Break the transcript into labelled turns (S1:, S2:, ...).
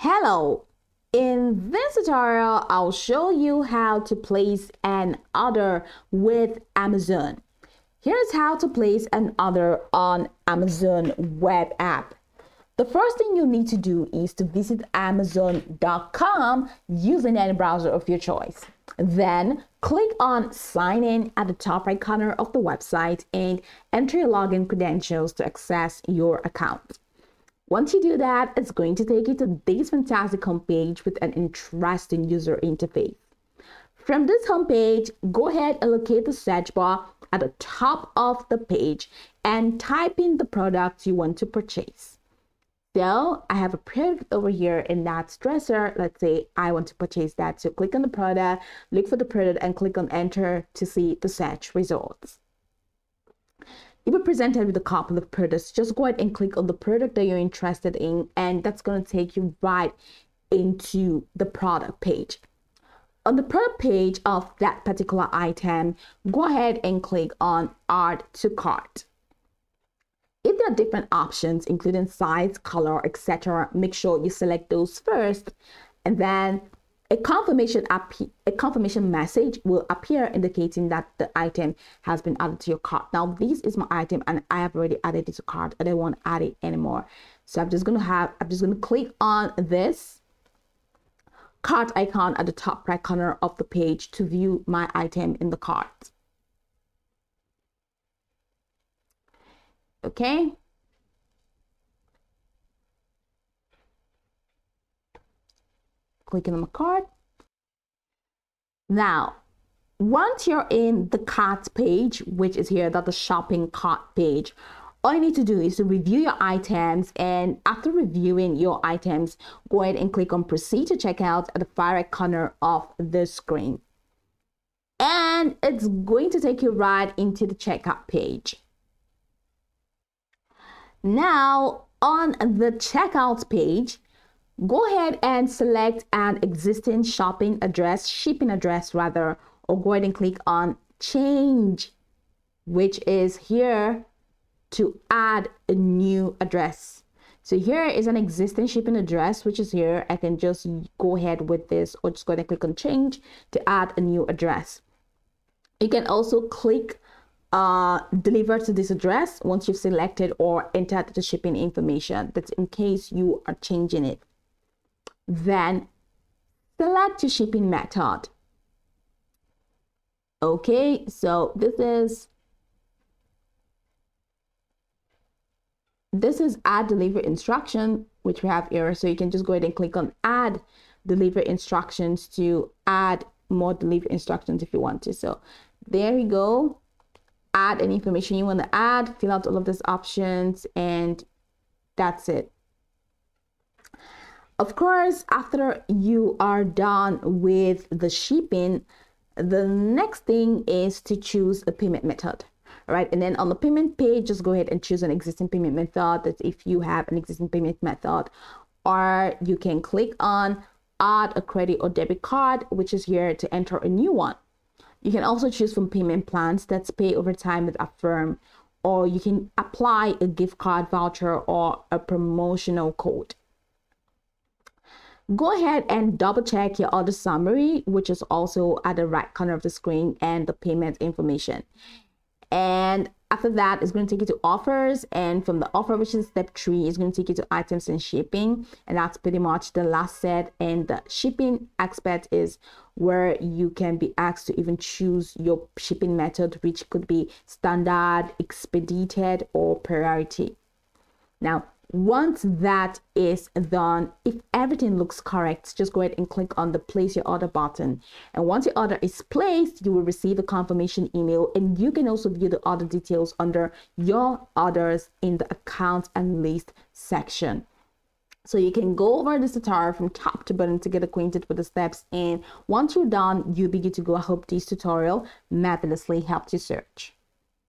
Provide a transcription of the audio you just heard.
S1: Hello! In this tutorial, I'll show you how to place an order with Amazon. Here's how to place an order on Amazon web app. The first thing you need to do is to visit Amazon.com using any browser of your choice. Then click on sign in at the top right corner of the website and enter your login credentials to access your account. Once you do that, it's going to take you to this fantastic homepage with an interesting user interface. From this homepage, go ahead and locate the search bar at the top of the page and type in the product you want to purchase. So I have a product over here in that dresser. Let's say I want to purchase that. So click on the product, look for the product and click on enter to see the search results. If you're presented with a couple of products, just go ahead and click on the product that you're interested in, and that's going to take you right into the product page. On the product page of that particular item, go ahead and click on add to cart. If there are different options, including size, color, etc., make sure you select those first, and then a confirmation message will appear indicating that the item has been added to your cart. Now, this is my item and I have already added it to cart. I don't want to add it anymore. So I'm just going to click on this cart icon at the top right corner of the page to view my item in the cart. Okay. Clicking on my cart. Now, once you're in the cart page, which is here, that's the shopping cart page, all you need to do is to review your items, and after reviewing your items, go ahead and click on proceed to checkout at the far right corner of the screen. And it's going to take you right into the checkout page. Now, on the checkout page, go ahead and select an existing shipping address rather, or go ahead and click on change, which is here to add a new address. So here is an existing shipping address, which is here. I can just go ahead with this or just go ahead and click on change to add a new address. You can also click deliver to this address once you've selected or entered the shipping information. That's in case you are changing it. Then select your shipping method. Okay, so this is add delivery instruction, which we have here. So you can just go ahead and click on add delivery instructions to add more delivery instructions if you want to. So there you go. Add any information you want to add, fill out all of these options, and that's it. Of course, after you are done with the shipping, the next thing is to choose a payment method. All right, and then on the payment page, just go ahead and choose an existing payment method. That's if you have an existing payment method, or you can click on add a credit or debit card, which is here to enter a new one. You can also choose from payment plans that's pay over time with Affirm, or you can apply a gift card voucher or a promotional code. Go ahead and double check your order summary, which is also at the right corner of the screen, and the payment information. And after that, it's going to take you to offers, and from the offer, which is step 3, is going to take you to items and shipping, and that's pretty much the last set. And the shipping aspect is where you can be asked to even choose your shipping method, which could be standard, expedited, or priority. Now, once that is done, if everything looks correct, just go ahead and click on the place your order button. And once your order is placed, you will receive a confirmation email, and you can also view the order details under your orders in the account and list section. So you can go over this tutorial from top to bottom to get acquainted with the steps. And once you're done, you'll be good to go. I hope this tutorial marvelously helped you search.